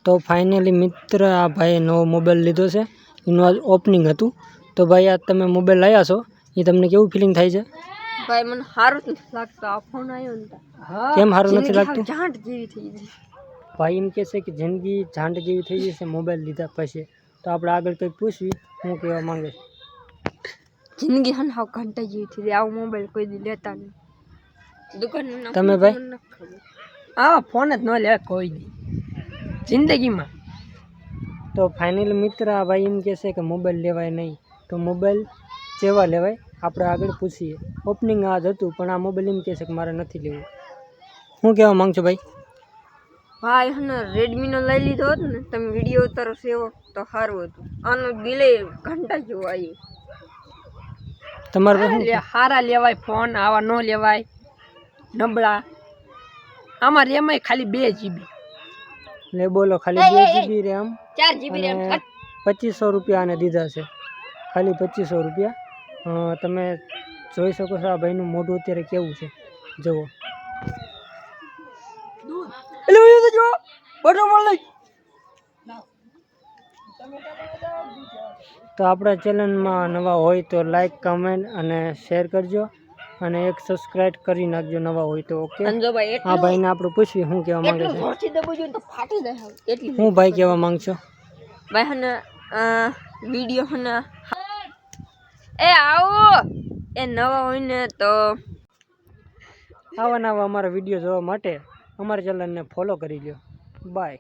તો ફાઇનલી મિત્ર આ ભાઈએ નવો મોબાઈલ લીધો છે, એનું આજ ઓપનિંગ હતું. તો ભાઈ આ તમે મોબાઈલ લાવ્યા છો એ તમને કેવું ફિલિંગ થાય છે? ભાઈ મને સારું જ નથી લાગતું. આ ફોન આવ્યો ને કેમ સારું નથી લાગતું? ઝાંટ જેવી થઈ ગઈ. ભાઈ એમ કહે છે કે જિંદગી ઝાંટ જેવી થઈ જશે મોબાઈલ લીધા પછી. તો આપણે આગળ કંઈક પૂછવી, હું કહેવા માંગે છે? જિંદગી હન હાવ ઘંટા જેવી થઈ જાય. આવો મોબાઈલ કોઈ દી લેતા નહીં. દુકાન તમે ભાઈ આવા ફોન જ ન લે કોઈ દી જિંદગીમાં. તો ફાઇનલી મિત્ર આ ભાઈ એમ કહે છે કે મોબાઈલ લેવાય નહીં. તો મોબાઈલ કેવા લેવાય આપણે આગળ પૂછીએ. ઓપનિંગ આજ હતું પણ આ મોબાઈલ એમ કહે છે કે મારે નથી લેવું. શું કહેવા માંગશો ભાઈ? ભાઈ હને રેડમીનો લઈ લીધો હોત ને, તમે વિડીયો ઉતારો સેવો તો સારું હતું. આનો ડિલે ઘંટા જેવો આવ્યો. તમારે સારા લેવાય ફોન, આવા ન લેવાય નબળા. આમાં રેમ ખાલી 2 GB. લે બોલો, ખાલી 2 GB રેમ, 4 GB રેમ. 2500 રૂપિયા આને દીધા છે, ખાલી 2500 રૂપિયા. તમે જોઈ શકો છો આ ભાઈનું મોઢું અત્યારે કેવું છે, જુઓ. તો આપણા ચેનલમાં નવા હોય તો લાઈક, કમેન્ટ અને શેર કરજો અને એક સબસ્ક્રાઇબ કરી નાખજો નવા હોય તો. ઓકે, આ ભાઈને આપણે પૂછવી શું કહેવા માંગે છે. હું ભાઈ કહેવા માંગશો? ભાઈ હને વિડીયો હને એ આવો એ નવા હોય ને તો આવા નવા અમારા વિડીયો જોવા માટે અમારા ચેનલને ફોલો કરી લો. બાય.